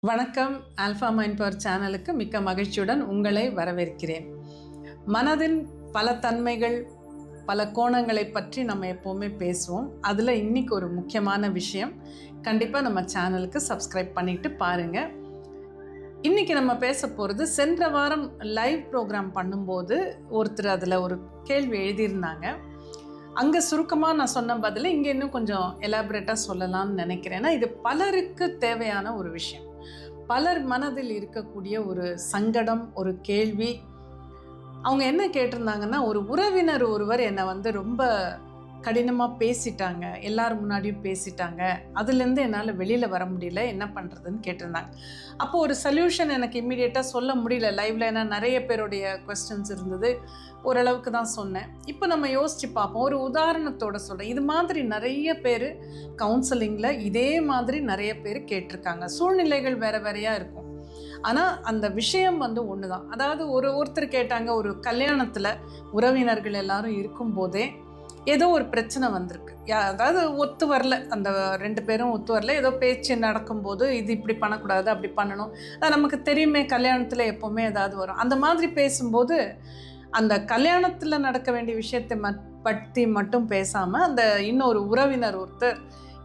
வணக்கம். Alpha mind power சேனலுக்கு மிக்க மகிழ்ச்சியுடன் உங்களை வரவேற்கிறேன். மனதின் பல தன்மைகள், பல கோணங்களை பற்றி நம்ம எப்போவுமே பேசுவோம். அதில் இன்றைக்கி ஒரு முக்கியமான விஷயம். கண்டிப்பாக நம்ம சேனலுக்கு சப்ஸ்கிரைப் பண்ணிவிட்டு பாருங்கள். இன்றைக்கி நம்ம பேச போகிறது, சென்ற வாரம் லைவ் ப்ரோக்ராம் பண்ணும்போது ஒருத்தர் அதில் ஒரு கேள்வி எழுதியிருந்தாங்க. அங்கே சுருக்கமாக நான் சொன்ன பதில் இங்கே இன்னும் கொஞ்சம் எலாபரேட்டாக சொல்லலாம்னு நினைக்கிறேன். ஏன்னா இது பலருக்கு தேவையான ஒரு விஷயம். பலர் மனதில் இருக்கக்கூடிய ஒரு சங்கடம், ஒரு கேள்வி. அவங்க என்ன கேட்டிருந்தாங்கன்னா, ஒரு உறவினர் ஒருவர் என்னை ரொம்ப கடினமாக பேசிட்டாங்க, எல்லாரும் முன்னாடியும் பேசிட்டாங்க, அதுலேருந்து என்னால் வெளியில் வர முடியல, என்ன பண்ணுறதுன்னு கேட்டிருந்தாங்க. அப்போது ஒரு சொல்யூஷன் எனக்கு இம்மிடியேட்டாக சொல்ல முடியல லைவில். ஏன்னா நிறைய பேருடைய கொஸ்டின்ஸ் இருந்தது. ஓரளவுக்கு தான் சொன்னேன். இப்போ நம்ம யோசித்து பார்ப்போம். ஒரு உதாரணத்தோட சொல்கிறேன். இது மாதிரி நிறைய பேர் கவுன்சிலிங்கில் இதே மாதிரி நிறைய பேர் கேட்டிருக்காங்க. சூழ்நிலைகள் வேறு வேறையாக இருக்கும், ஆனால் அந்த விஷயம் ஒன்று தான். அதாவது ஒருத்தர் கேட்டாங்க, ஒரு கல்யாணத்தில் உறவினர்கள் எல்லாரும் இருக்கும்போதே ஏதோ ஒரு பிரச்சனை வந்திருக்கு. அதாவது ஒத்து வரல, அந்த 2 பேரும் ஒத்து வரல. ஏதோ பேச்சு நடக்கும்போது இது இப்படி பண்ணக்கூடாது, அப்படி பண்ணணும். அது நமக்கு தெரியுமே, கல்யாணத்தில் எப்போவுமே ஏதாவது வரும். அந்த மாதிரி பேசும்போது அந்த கல்யாணத்தில் நடக்க வேண்டிய விஷயத்தை பற்றி மட்டும் பேசாமல், அந்த இன்னொரு உறவினர் ஒருத்தர்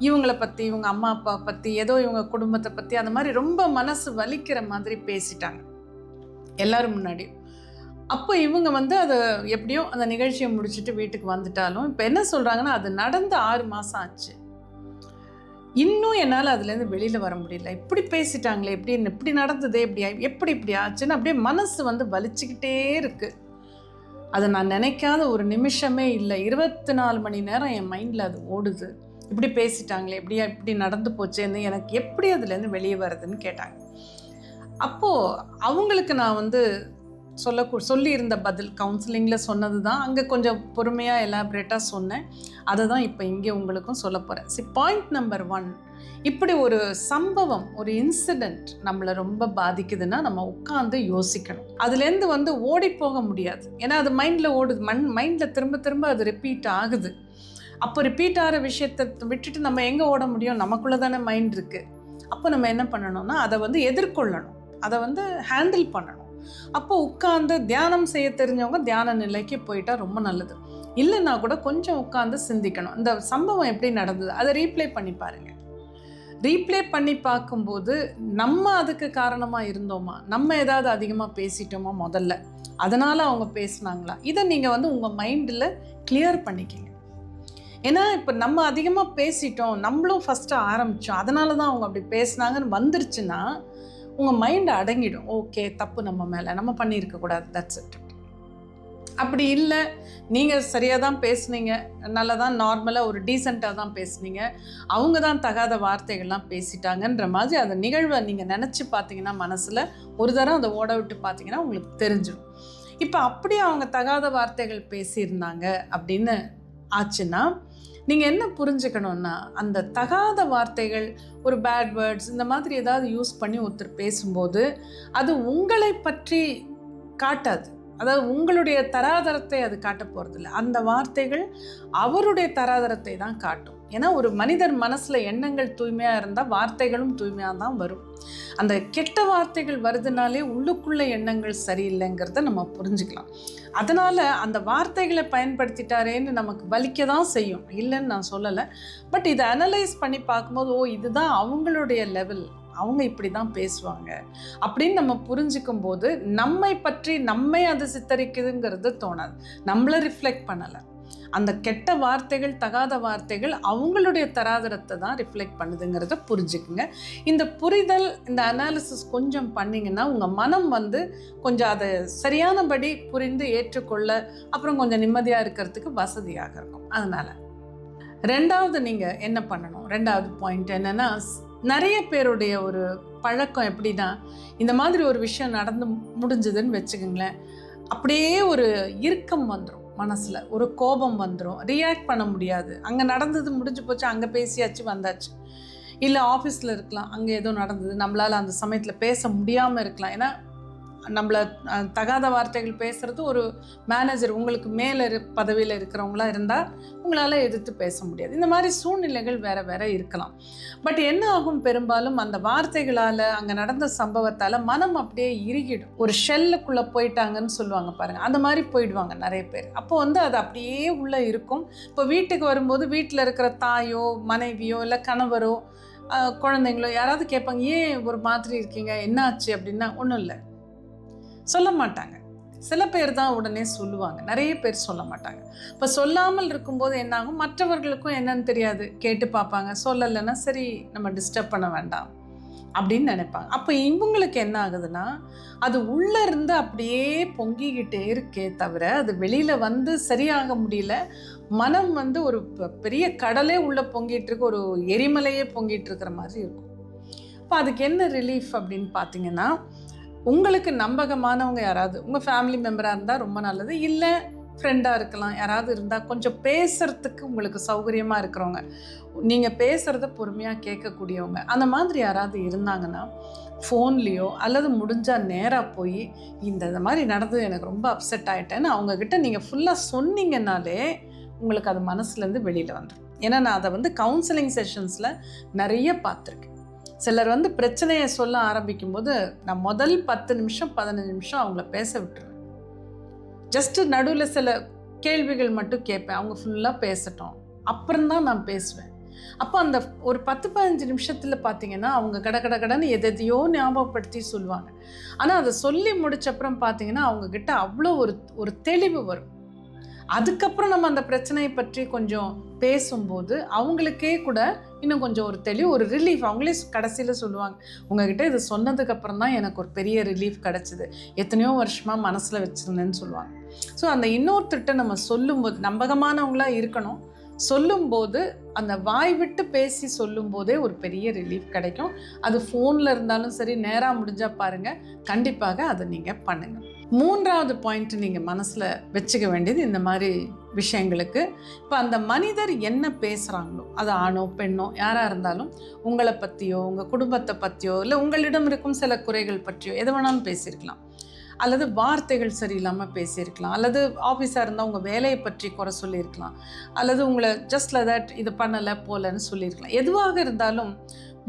இவங்களை பற்றி, இவங்க அம்மா அப்பா பற்றி, ஏதோ இவங்க குடும்பத்தை பற்றி, அந்த மாதிரி ரொம்ப மனசு வலிக்கிற மாதிரி பேசிட்டாங்க எல்லோரும் முன்னாடி. அப்போ இவங்க அதை எப்படியோ அந்த நிகழ்ச்சியை முடிச்சுட்டு வீட்டுக்கு வந்துட்டாலும், இப்போ என்ன சொல்கிறாங்கன்னா, அது நடந்து 6 மாதம் ஆச்சு, இன்னும் என்னால் அதுலேருந்து வெளியில் வர முடியல. இப்படி பேசிட்டாங்களே, இப்படி நடந்ததே, இப்படி ஆச்சுன்னு அப்படியே மனசு வலிச்சுக்கிட்டே இருக்குது. அதை நான் நினைக்காத ஒரு நிமிஷமே இல்லை. 24 மணி நேரம் என் மைண்டில் அது ஓடுது. இப்படி பேசிட்டாங்களே, இப்படி நடந்து போச்சேன்னு எனக்கு எப்படி அதுலேருந்து வெளியே வருதுன்னு கேட்டாங்க. அப்போது அவங்களுக்கு நான் சொல்லியிருந்த பதில், கவுன்சிலிங்கில் சொன்னது தான் அங்கே கொஞ்சம் பொறுமையாக எலாபரேட்டாக சொன்னேன். அதை தான் இப்போ இங்கே உங்களுக்கும் சொல்ல போகிறேன். பாயிண்ட் நம்பர் 1, இப்படி ஒரு சம்பவம், ஒரு இன்சிடெண்ட் நம்மளை ரொம்ப பாதிக்குதுன்னா நம்ம உட்காந்து யோசிக்கணும். அதுலேருந்து ஓடி போக முடியாது. ஏன்னா அது மைண்டில் ஓடுது, மைண்டில் திரும்ப திரும்ப அது ரிப்பீட் ஆகுது. அப்போ ரிப்பீட் ஆகிற விஷயத்தை விட்டுட்டு நம்ம எங்கே ஓட முடியும்? நமக்குள்ளே தானே மைண்ட் இருக்குது. அப்போ நம்ம என்ன பண்ணணும்னா, அதை எதிர்கொள்ளணும், அதை ஹேண்டில் பண்ணணும். அப்போ உட்காந்து தியானம் செய்ய தெரிஞ்சவங்க தியான நிலைக்கு போயிட்டா ரொம்ப நல்லது. இல்லைன்னா கூட கொஞ்சம் உட்காந்து சிந்திக்கணும். இந்த சம்பவம் எப்படி நடந்தது அதை ரீப்ளே பண்ணி பாருங்கள். ரீப்ளே பண்ணி பார்க்கும்போது நம்ம அதுக்கு காரணமாக இருந்தோமா, நம்ம ஏதாவது அதிகமாக பேசிட்டோமா முதல்ல, அதனால் அவங்க பேசினாங்களா, இதை நீங்கள் உங்கள் மைண்டில் கிளியர் பண்ணிக்கிங்க. ஏன்னா இப்போ நம்ம அதிகமாக பேசிட்டோம், நம்மளும் ஃபஸ்ட்டு ஆரம்பித்தோம், அதனால தான் அவங்க அப்படி பேசினாங்கன்னு வந்துருச்சுன்னா உங்கள் மைண்டு அடங்கிடும். ஓகே, தப்பு நம்ம மேலே, நம்ம பண்ணியிருக்கக்கூடாது, தட்ஸ் இட். அப்படி இல்லை, நீங்கள் சரியாக தான் பேசுனீங்க, நல்லா தான் நார்மலாக ஒரு டீசெண்டாக தான் பேசுனீங்க, அவங்க தான் தகாத வார்த்தைகள்லாம் பேசிட்டாங்கன்ற மாதிரி அந்த நிகழ்வை நீங்கள் நினச்சி பார்த்தீங்கன்னா, மனசில் ஒரு தரம் அதை ஓட விட்டு பார்த்தீங்கன்னா உங்களுக்கு தெரிஞ்சிடும். இப்போ அப்படியே அவங்க தகாத வார்த்தைகள் பேசியிருந்தாங்க அப்படின்னு ஆச்சுன்னா, நீங்கள் என்ன புரிஞ்சுக்கணுன்னா, அந்த தகாத வார்த்தைகள், ஒரு பேட் வேர்ட்ஸ், இந்த மாதிரி ஏதாவது யூஸ் பண்ணி ஒருத்தர் பேசும்போது அது உங்களை பற்றி காட்டாது. அதாவது உங்களுடைய தராதரத்தை அது காட்ட போகிறதில்ல. அந்த வார்த்தைகள் அவருடைய தராதரத்தை தான் காட்டும். ஏன்னா ஒரு மனிதர் மனசில் எண்ணங்கள் தூய்மையாக இருந்தால் வார்த்தைகளும் தூய்மையாக தான் வரும். அந்த கெட்ட வார்த்தைகள் வருதுனாலே உள்ளுக்குள்ள எண்ணங்கள் சரியில்லைங்கிறத நம்ம புரிஞ்சுக்கலாம். அதனால் அந்த வார்த்தைகளை பயன்படுத்திட்டாரேன்னு நமக்கு வலிக்க தான் செய்யும், இல்லைன்னு நான் சொல்லலை. பட் இதை அனலைஸ் பண்ணி பார்க்கும்போது, ஓ இதுதான் அவங்களுடைய லெவல், அவங்க இப்படி தான் பேசுவாங்க அப்படின்னு நம்ம புரிஞ்சிக்கும் போது நம்மை பற்றி நம்மை அது சித்தரிக்குதுங்கிறது தோணாது. நம்மளை ரிஃப்ளெக்ட் பண்ணலை. அந்த கெட்ட வார்த்தைகள், தகாத வார்த்தைகள் அவங்களுடைய தராதரத்தை தான் ரிஃப்ளெக்ட் பண்ணுதுங்கிறத புரிஞ்சுக்குங்க. இந்த புரிதல், இந்த அனாலிசிஸ் கொஞ்சம் பண்ணிங்கன்னா உங்கள் மனம் கொஞ்சம் அதை சரியானபடி புரிந்து ஏற்றுக்கொள்ள, அப்புறம் கொஞ்சம் நிம்மதியாக இருக்கிறதுக்கு வசதியாக இருக்கும். அதனால் 2வது நீங்கள் என்ன பண்ணணும், 2வது பாயிண்ட் என்னென்னா, நிறைய பேருடைய ஒரு பழக்கம் எப்படின்னா, இந்த மாதிரி ஒரு விஷயம் நடந்து முடிஞ்சதுன்னு வச்சுக்கோங்களேன், அப்படியே ஒரு இறுக்கம் வந்துடும் மனசில், ஒரு கோபம் வந்துடும், ரியாக்ட் பண்ண முடியாது. அங்கே நடந்தது முடிஞ்சு போச்சு, அங்கே பேசியாச்சு வந்தாச்சு. இல்லை ஆஃபீஸில் இருக்கலாம், அங்கே ஏதோ நடந்தது, நம்மளால் அந்த சமயத்தில் பேச முடியாமல் இருக்கலாம். ஏன்னா நம்மளை தகாத வார்த்தைகள் பேசுகிறது ஒரு மேனேஜர், உங்களுக்கு மேலே பதவியில் இருக்கிறவங்களா இருந்தால் உங்களால் எதிர்த்து பேச முடியாது. இந்த மாதிரி சூழ்நிலைகள் வேறு வேறு இருக்கலாம். பட் என்ன ஆகும், பெரும்பாலும் அந்த வார்த்தைகளால், அங்கே நடந்த சம்பவத்தால் மனம் அப்படியே இறுகிடும். ஒரு ஷெல்லுக்குள்ளே போயிட்டாங்கன்னு சொல்லுவாங்க பாருங்கள், அந்த மாதிரி போயிடுவாங்க நிறைய பேர். அப்போ வந்து அது அப்படியே உள்ளே இருக்கும். இப்போ வீட்டுக்கு வரும்போது வீட்டில் இருக்கிற தாயோ மனைவியோ இல்லை கணவரோ குழந்தைங்களோ யாராவது கேட்பாங்க, ஏன் ஒரு மாதிரி இருக்கீங்க, என்னாச்சு அப்படின்னா, ஒன்றும் இல்லை சொல்ல மாட்டாங்க. சில பேர் தான் உடனே சொல்லுவாங்க, நிறைய பேர் சொல்ல மாட்டாங்க. இப்போ சொல்லாமல் இருக்கும்போது என்னாகும், மற்றவர்களுக்கும் என்னன்னு தெரியாது, கேட்டு பார்ப்பாங்க. சொல்லலைன்னா சரி நம்ம டிஸ்டர்ப் பண்ண வேண்டாம் அப்படின்னு நினைப்பாங்க. அப்போ இவங்களுக்கு என்ன ஆகுதுன்னா, அது உள்ளே இருந்து அப்படியே பொங்கிக்கிட்டே இருக்கே தவிர அது வெளியில் வந்து சரியாக முடியல. மனம் வந்து ஒரு பெரிய கடலே உள்ளே பொங்கிட்டு இருக்கு, ஒரு எரிமலையே பொங்கிட்டு இருக்கிற மாதிரி இருக்கும். இப்போ அதுக்கு என்ன ரிலீஃப் அப்படின்னு பார்த்தீங்கன்னா, உங்களுக்கு நம்பகமானவங்க யாராவது, உங்கள் ஃபேமிலி மெம்பராக இருந்தால் ரொம்ப நல்லது, இல்லை ஃப்ரெண்டாக இருக்கலாம், யாராவது இருந்தால் கொஞ்சம் பேசுகிறதுக்கு உங்களுக்கு சௌகரியமாக இருக்கிறவங்க, நீங்கள் பேசுகிறத பொறுமையாக கேட்கக்கூடியவங்க, அந்த மாதிரி யாராவது இருந்தாங்கன்னா ஃபோன்லேயோ அல்லது முடிஞ்சால் நேராக போய் இந்த மாதிரி நடந்தது, எனக்கு ரொம்ப அப்செட் ஆகிட்டேன்னு அவங்கக்கிட்ட நீங்கள் ஃபுல்லாக சொன்னீங்கன்னாலே உங்களுக்கு அது மனசுலேருந்து வெளியில் வந்துடும். ஏன்னா நான் அதை வந்து கவுன்சிலிங் செஷன்ஸில் நிறைய பார்த்துருக்கேன். சிலர் வந்து பிரச்சனையை சொல்ல ஆரம்பிக்கும்போது நான் முதல் 10 நிமிஷம் 15 நிமிஷம் அவங்கள பேச விட்டுருவேன். ஜஸ்ட்டு நடுவில் சில கேள்விகள் மட்டும் கேட்பேன், அவங்க ஃபுல்லாக பேசட்டும், அப்புறம்தான் நான் பேசுவேன். அப்போ அந்த ஒரு 10-15 நிமிஷத்தில் பார்த்தீங்கன்னா அவங்க கடன்னு எதையோ ஞாபகப்படுத்தி சொல்லுவாங்க. ஆனால் அதை சொல்லி முடிச்சப்புறம் பார்த்தீங்கன்னா அவங்கக்கிட்ட அவ்வளோ ஒரு தெளிவு வரும். அதுக்கப்புறம் நம்ம அந்த பிரச்சனையை பற்றி கொஞ்சம் பேசும்போது அவங்களுக்கே கூட இன்னும் கொஞ்சம் ஒரு தெளிவு, ஒரு ரிலீஃப். அவங்களே கடைசியில் சொல்லுவாங்க, உங்ககிட்ட இது சொன்னதுக்கப்புறம் தான் எனக்கு ஒரு பெரிய ரிலீஃப் கிடச்சிது, எத்தனையோ வருஷமாக மனசில் வச்சுருந்தேன்னு சொல்லுவாங்க. ஸோ அந்த இன்னொருத்தர்கிட்ட நம்ம சொல்லும்போது நம்பகமானவங்களாக இருக்கணும். சொல்லும்போது அந்த வாய் விட்டு பேசி சொல்லும்போதே ஒரு பெரிய ரிலீஃப் கிடைக்கும். அது ஃபோனில் இருந்தாலும் சரி, நேராக முடிஞ்சால் பாருங்கள், கண்டிப்பாக அதை நீங்கள் பண்ணுங்கள். 3வது பாயிண்ட் நீங்கள் மனசில் வச்சுக்க வேண்டியது இந்த மாதிரி விஷயங்களுக்கு, இப்போ அந்த மனிதர் என்ன பேசுகிறாங்களோ, அது ஆணோ பெண்ணோ யாராக இருந்தாலும், உங்களை பற்றியோ உங்கள் குடும்பத்தை பற்றியோ இல்லை உங்களிடம் இருக்கும் சில குறைகள் பற்றியோ எது வேணாலும் பேசியிருக்கலாம், அல்லது வார்த்தைகள் சரியில்லாமல் பேசியிருக்கலாம், அல்லது ஆஃபீஸாக இருந்தால் உங்கள் வேலையை பற்றி குறை சொல்லியிருக்கலாம், அல்லது உங்களை ஜஸ்ட் லைக் தட் இது பண்ணலை போலன்னு சொல்லியிருக்கலாம். எதுவாக இருந்தாலும்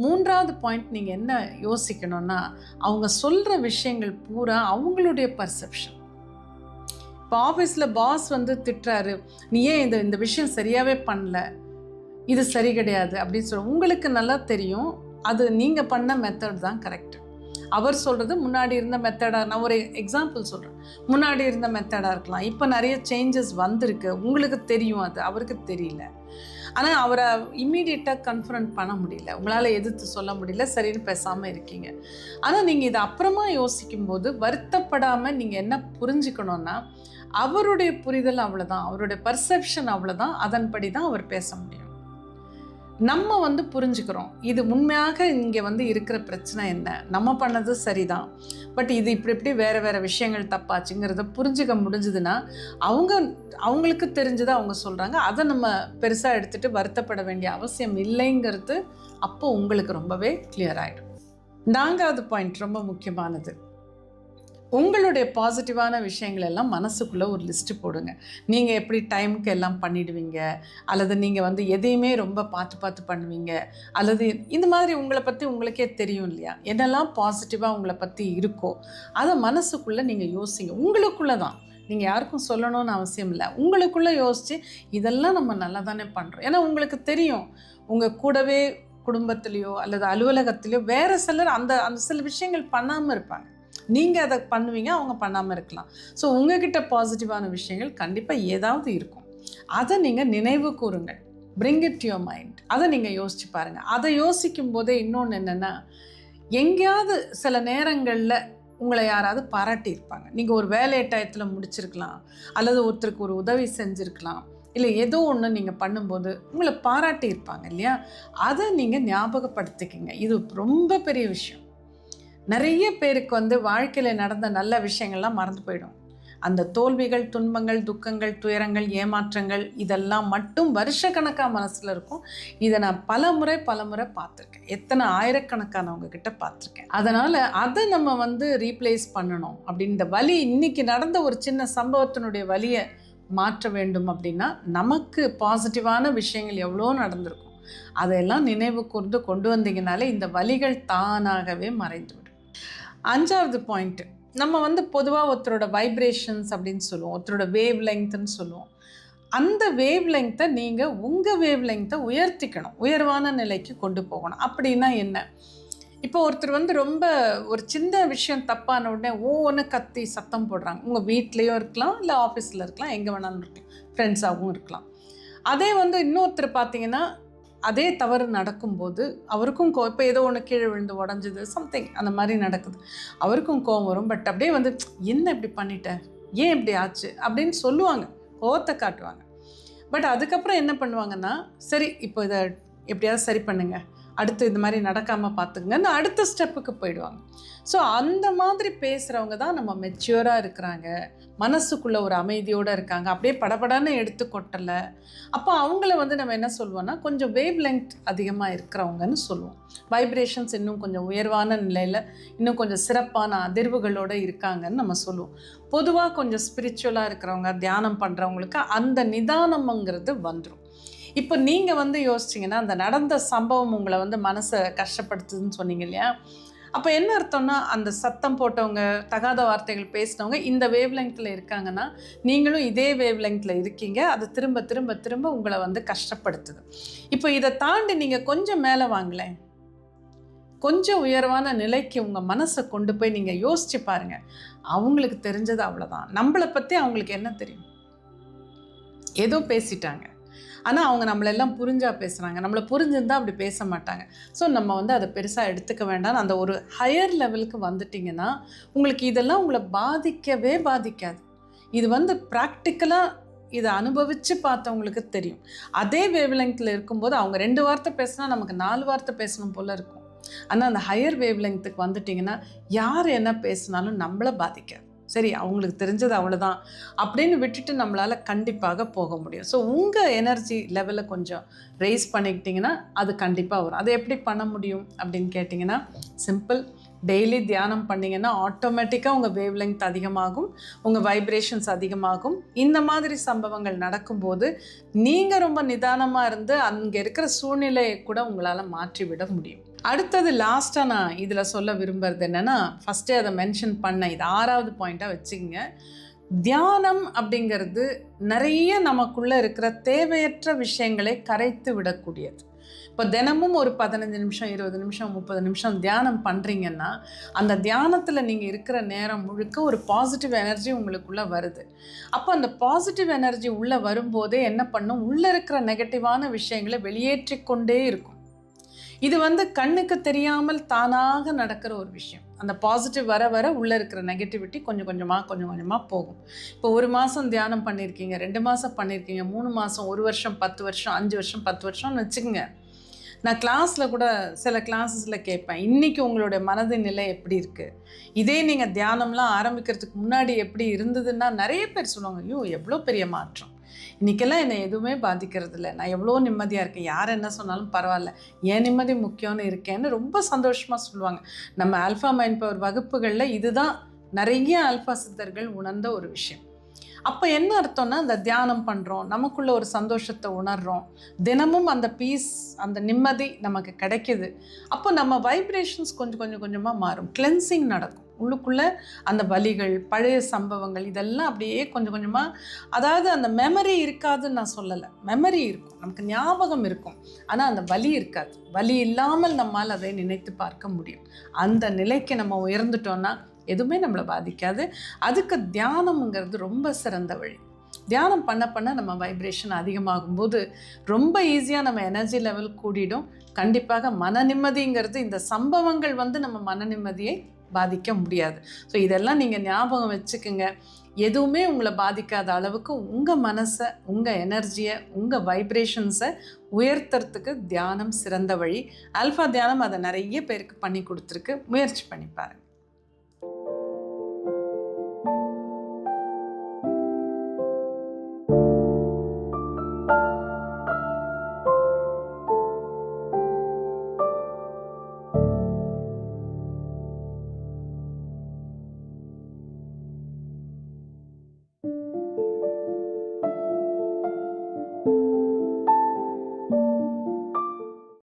3வது பாயிண்ட் நீங்கள் என்ன யோசிக்கணும்னா, அவங்க சொல்கிற விஷயங்கள் பூரா அவங்களுடைய பர்செப்ஷன். இப்போ ஆஃபீஸில் பாஸ் வந்து திட்டுறாரு, நீ ஏன் இந்த விஷயம் சரியாகவே பண்ணல, இது சரி கிடையாது அப்படின்னு சொல்ல, உங்களுக்கு நல்லா தெரியும் அது நீங்கள் பண்ண மெத்தட் தான் கரெக்டு. அவர் சொல்கிறது முன்னாடி இருந்த மெத்தடாக, நான் ஒரு எக்ஸாம்பிள் சொல்கிறேன், முன்னாடி இருந்த மெத்தடாக இருக்கலாம், இப்போ நிறைய சேஞ்சஸ் வந்திருக்கு, உங்களுக்கு தெரியும், அது அவருக்கு தெரியல. ஆனால் அவரை இம்மீடியட்டாக கன்ஃபரண்ட் பண்ண முடியல, உங்களால் எதிர்த்து சொல்ல முடியல, சரின்னு பேசாமல் இருக்கீங்க. ஆனால் நீங்கள் இதை அப்புறமா யோசிக்கும்போது வருத்தப்படாமல் நீங்கள் என்ன புரிஞ்சுக்கணுன்னா, அவருடைய புரிதல் அவ்வளோதான், அவருடைய பர்செப்ஷன் அவ்வளோதான், அதன்படி தான் அவர் பேச முடியும். நம்ம வந்து புரிஞ்சுக்கிறோம் இது உண்மையாக இங்கே வந்து இருக்கிற பிரச்சனை என்ன, நம்ம பண்ணது சரிதான், பட் இது இப்படி வேறு விஷயங்கள் தப்பாச்சுங்கிறத புரிஞ்சுக்க முடிஞ்சதுன்னா அவங்களுக்கு தெரிஞ்சதை அவங்க சொல்கிறாங்க, அதை நம்ம பெருசாக எடுத்துகிட்டு வருத்தப்பட வேண்டிய அவசியம் இல்லைங்கிறது அப்போது உங்களுக்கு ரொம்பவே கிளியர் ஆகிடும். 4வது பாயிண்ட் ரொம்ப முக்கியமானது, உங்களுடைய பாசிட்டிவான விஷயங்கள் எல்லாம் மனசுக்குள்ளே ஒரு லிஸ்ட்டு போடுங்க. நீங்கள் எப்படி டைமுக்கு எல்லாம் பண்ணிடுவீங்க, அல்லது நீங்கள் வந்து எதையுமே ரொம்ப பார்த்து பண்ணுவீங்க, அல்லது இந்த மாதிரி உங்களை பற்றி உங்களுக்கே தெரியும் இல்லையா, என்னெல்லாம் பாசிட்டிவாக உங்களை பற்றி இருக்கோ அதை மனசுக்குள்ளே நீங்கள் யோசிங்க. உங்களுக்குள்ளே தான், நீங்கள் யாருக்கும் சொல்லணும்னு அவசியம் இல்லை, உங்களுக்குள்ளே யோசித்து இதெல்லாம் நம்ம நல்லா தானே பண்ணுறோம். ஏன்னா உங்களுக்கு தெரியும், உங்கள் கூடவே குடும்பத்துலேயோ அல்லது அலுவலகத்துலேயோ வேறு சிலர் அந்த சில விஷயங்கள் பண்ணாமல் இருப்பாங்க, நீங்கள் அதை பண்ணுவீங்க, அவங்க பண்ணாமல் இருக்கலாம். ஸோ உங்ககிட்ட பாசிட்டிவான விஷயங்கள் கண்டிப்பாக ஏதாவது இருக்கும், அதை நீங்கள் நினைவு கூறுங்கள், bring it to your mind. அதை நீங்கள் யோசிச்சு பாருங்கள். அதை யோசிக்கும் போதே இன்னொன்று என்னென்னா, எங்கேயாவது சில நேரங்களில் உங்களை யாராவது பாராட்டியிருப்பாங்க, நீங்கள் ஒரு வேலை டயத்தில் முடிச்சிருக்கலாம், அல்லது ஒருத்தருக்கு ஒரு உதவி செஞ்சுருக்கலாம், இல்லை ஏதோ ஒன்று நீங்கள் பண்ணும்போது உங்களை பாராட்டியிருப்பாங்க இல்லையா, அதை நீங்கள் ஞாபகப்படுத்திக்கிங்க. இது ரொம்ப பெரிய விஷயம். நிறைய பேருக்கு வந்து வாழ்க்கையில் நடந்த நல்ல விஷயங்கள்லாம் மறந்து போயிடும். அந்த தோல்விகள், துன்பங்கள், துக்கங்கள், துயரங்கள், ஏமாற்றங்கள் இதெல்லாம் மட்டும் வருஷக்கணக்காக மனசில் இருக்கும். இதை நான் பல முறை பார்த்துருக்கேன். எத்தனை ஆயிரக்கணக்கானவங்க கிட்ட பார்த்துருக்கேன். அதனால் அதை நம்ம வந்து ரீப்ளேஸ் பண்ணணும் அப்படின்ற வலி, இன்றைக்கி நடந்த ஒரு சின்ன சம்பவத்தினுடைய வலியை மாற்ற வேண்டும் அப்படின்னா நமக்கு பாசிட்டிவான விஷயங்கள் எவ்வளோ நடந்திருக்கும், அதையெல்லாம் நினைவு கூர்ந்து கொண்டு வந்தீங்கனாலே இந்த வலிகள் தானாகவே மறைந்துவிடும். 5வது பாயிண்ட்டு, நம்ம வந்து பொதுவாக ஒருத்தரோட வைப்ரேஷன்ஸ் அப்படின்னு சொல்லுவோம், ஒருத்தரோட வேவ் லெங்க்த்துன்னு சொல்லுவோம். அந்த வேவ் லெங்க்த்தை நீங்கள் உங்கள் வேவ் லெங்க்த்தை உயர்த்திக்கணும், உயர்வான நிலைக்கு கொண்டு போகணும். அப்படின்னா என்ன? இப்போ ஒருத்தர் வந்து ரொம்ப ஒரு சின்ன விஷயம் தப்பான உடனே ஒன்று கத்தி சத்தம் போடுறாங்க. உங்கள் வீட்லேயும் இருக்கலாம், இல்லை ஆஃபீஸில் இருக்கலாம், எங்கே வேணாலும் இருக்கலாம், ஃப்ரெண்ட்ஸாகவும் இருக்கலாம். அதே வந்து இன்னொருத்தர் பார்த்தீங்கன்னா அதே தவறு நடக்கும்போது அவருக்கும் இப்போ ஏதோ ஒன்று கீழே விழுந்து உடஞ்சிது, சம்திங் அந்த மாதிரி நடக்குது, அவருக்கும் கோவம் வரும். பட் அப்படியே வந்து என்ன இப்படி பண்ணிட்டேன், ஏன் இப்படி ஆச்சு அப்படின்னு சொல்லுவாங்க, கோவத்தை காட்டுவாங்க. பட் அதுக்கப்புறம் என்ன பண்ணுவாங்கன்னா, சரி இப்போ இதை எப்படியாவது சரி பண்ணுங்க, அடுத்து இது மாதிரி நடக்காமல் பார்த்துக்குங்கன்னு அடுத்த ஸ்டெப்புக்கு போயிடுவாங்க. ஸோ அந்த மாதிரி பேசுகிறவங்க தான் நம்ம மெச்சூராக இருக்கிறாங்க, மனசுக்குள்ளே ஒரு அமைதியோடு இருக்காங்க, அப்படியே படபடன்னு எடுத்து கொட்டலை. அப்போ அவங்கள வந்து நம்ம என்ன சொல்லுவோம்னா கொஞ்சம் வேவ் லெங்த் அதிகமாக இருக்கிறவங்கன்னு சொல்லுவோம். வைப்ரேஷன்ஸ் இன்னும் கொஞ்சம் உயர்வான நிலையில், இன்னும் கொஞ்சம் சிறப்பான அதிர்வுகளோடு இருக்காங்கன்னு நம்ம சொல்லுவோம். பொதுவாக கொஞ்சம் ஸ்பிரிச்சுவலாக இருக்கிறவங்க, தியானம் பண்ணுறவங்களுக்கு அந்த நிதானம்ங்கிறது வந்துடும். இப்போ நீங்கள் வந்து யோசிச்சிங்கன்னா, அந்த நடந்த சம்பவம் உங்களை வந்து மனசை கஷ்டப்படுத்துதுன்னு சொன்னீங்க இல்லையா? அப்போ என்ன அர்த்தம்னா, அந்த சத்தம் போட்டவங்க, தகாத வார்த்தைகள் பேசினவங்க இந்த வேவ் லெங்க்த்தில் இருக்காங்கன்னா, நீங்களும் இதே வேவ் லெங்க்த்தில் இருக்கீங்க. அது திரும்ப திரும்ப திரும்ப உங்களை வந்து கஷ்டப்படுத்துது. இப்போ இதை தாண்டி நீங்கள் கொஞ்சம் மேலே வாங்கலேன், கொஞ்சம் உயர்வான நிலைக்கு உங்கள் மனசை கொண்டு போய் நீங்கள் யோசிச்சு பாருங்கள். அவங்களுக்கு தெரிஞ்சது அவ்வளோதான். நம்மளை பற்றி அவங்களுக்கு என்ன தெரியும்? ஏதோ பேசிட்டாங்க, ஆனால் அவங்க நம்மளெல்லாம் புரிஞ்சா பேசுகிறாங்க, நம்மளை புரிஞ்சுருந்தால் அப்படி பேச மாட்டாங்க. ஸோ நம்ம வந்து அதை பெருசாக எடுத்துக்க வேண்டாம். அந்த ஒரு ஹையர் லெவலுக்கு வந்துட்டிங்கன்னா உங்களுக்கு இதெல்லாம் உங்களை பாதிக்கவே பாதிக்காது. இது வந்து ப்ராக்டிக்கலாக இதை அனுபவித்து பார்த்தவங்களுக்கு தெரியும். அதே வேவ் லெங்க்த்தில் இருக்கும்போது அவங்க 2 வார்த்தை பேசினா நமக்கு 4 வார்த்தை பேசணும் போல் இருக்கும். ஆனால் அந்த ஹையர் வேவ் லெங்க்த்துக்கு வந்துட்டிங்கன்னா யார் என்ன பேசினாலும் நம்மளை பாதிக்காது. சரி, அவங்களுக்கு தெரிஞ்சது அவ்வளோதான் அப்படின்னு விட்டுட்டு நம்மளால் கண்டிப்பாக போக முடியும். ஸோ உங்கள் எனர்ஜி லெவலை கொஞ்சம் ரைஸ் பண்ணிக்கிட்டிங்கன்னா அது கண்டிப்பாக வரும். அதை எப்படி பண்ண முடியும் அப்படின்னு கேட்டிங்கன்னா, சிம்பிள். டெய்லி தியானம் பண்ணிங்கன்னா ஆட்டோமேட்டிக்காக உங்கள் வேவ் லெங்த் அதிகமாகும், உங்கள் வைப்ரேஷன்ஸ் அதிகமாகும். இந்த மாதிரி சம்பவங்கள் நடக்கும்போது நீங்கள் ரொம்ப நிதானமாக இருந்து அங்கே இருக்கிற சூழ்நிலையை கூட உங்களால் மாற்றிவிட முடியும். அடுத்தது லாஸ்ட்டாக நான் இதில் சொல்ல விரும்புகிறது என்னென்னா, ஃபஸ்ட்டே அதை மென்ஷன் பண்ண இது 6வது பாயிண்ட்டாக வச்சுக்கோங்க. தியானம் அப்படிங்கிறது நிறைய நமக்குள்ளே இருக்கிற தேவையற்ற விஷயங்களை கரைத்து விடக்கூடியது. இப்போ தினமும் ஒரு 15 நிமிஷம், 20 நிமிஷம், 30 நிமிஷம் தியானம் பண்ணுறீங்கன்னா அந்த தியானத்தில் நீங்கள் இருக்கிற நேரம் முழுக்க ஒரு பாசிட்டிவ் எனர்ஜி உங்களுக்குள்ளே வருது. அப்போ அந்த பாசிட்டிவ் எனர்ஜி உள்ளே வரும்போதே என்ன பண்ணும், உள்ளே இருக்கிற நெகட்டிவான விஷயங்களை வெளியேற்றிக்கொண்டே இருக்கும். இது வந்து கண்ணுக்கு தெரியாமல் தானாக நடக்கிற ஒரு விஷயம். அந்த பாசிட்டிவ் வர வர உள்ளே இருக்கிற நெகட்டிவிட்டி கொஞ்சம் கொஞ்சமாக போகும். இப்போ 1 மாதம் தியானம் பண்ணியிருக்கீங்க, 2 மாதம் பண்ணியிருக்கீங்க, 3 மாதம், 1 வருஷம், 10 வருஷம், 5 வருஷம், 10 வருஷம்னு வச்சுக்கோங்க. நான் கிளாஸில் கூட சில கிளாஸஸில் கேட்பேன், இன்றைக்கி உங்களுடைய மனதின் நிலை எப்படி இருக்குது, இதே நீங்கள் தியானம்லாம் ஆரம்பிக்கிறதுக்கு முன்னாடி எப்படி இருந்ததுன்னா நிறைய பேர் சொல்லுவாங்க, ஐயோ எவ்வளோ பெரிய மாற்றம், இன்றைக்கெல்லாம் என்னை எதுவுமே பாதிக்கிறது இல்லை, நான் எவ்வளோ நிம்மதியாக இருக்கேன், யார் என்ன சொன்னாலும் பரவாயில்ல, ஏன் நிம்மதி முக்கியம்னு இருக்கேன்னு ரொம்ப சந்தோஷமாக சொல்லுவாங்க. நம்ம ஆல்ஃபா மைண்ட் பவர் வகுப்புகளில் இதுதான் நிறைய ஆல்ஃபா சித்தர்கள் உணர்ந்த ஒரு விஷயம். அப்போ என்ன அர்த்தம்னா, அந்த தியானம் பண்ணுறோம், நமக்குள்ள ஒரு சந்தோஷத்தை உணர்கிறோம், தினமும் அந்த பீஸ், அந்த நிம்மதி நமக்கு கிடைக்கிது. அப்போ நம்ம வைப்ரேஷன்ஸ் கொஞ்சமாக மாறும், கிளென்சிங் நடக்கும் உள்ளுக்குள்ளே. அந்த வலிகள், பழைய சம்பவங்கள் இதெல்லாம் அப்படியே கொஞ்சமாக, அதாவது அந்த மெமரி இருக்காதுன்னு நான் சொல்லலை, மெமரி இருக்கும், நமக்கு ஞாபகம் இருக்கும், ஆனால் அந்த வலி இருக்காது. வலி இல்லாமல் நம்மால் அதை நினைத்து பார்க்க முடியும். அந்த நிலைக்கு நம்ம உயர்ந்துட்டோன்னா எதுவுமே நம்மளை பாதிக்காது. அதுக்கு தியானம்ங்கிறது ரொம்ப சிறந்த வழி. தியானம் பண்ண நம்ம வைப்ரேஷன் அதிகமாகும்போது ரொம்ப ஈஸியாக நம்ம எனர்ஜி லெவல் கூடிடும். கண்டிப்பாக மன நிம்மதிங்கிறது, இந்த சம்பவங்கள் வந்து நம்ம மன நிம்மதியை பாதிக்க முடியாது. ஸோ இதெல்லாம் நீங்கள் ஞாபகம் வச்சுக்கோங்க. எதுவுமே உங்களை பாதிக்காத அளவுக்கு உங்கள் மனசை, உங்கள் எனர்ஜியை, உங்கள் வைப்ரேஷன்ஸை உயர்த்துறதுக்கு தியானம் சிறந்த வழி. ஆல்ஃபா தியானம் அதை நிறைய பேருக்கு பண்ணி கொடுத்துருக்கு. முயற்சி பண்ணிப்பாருங்க.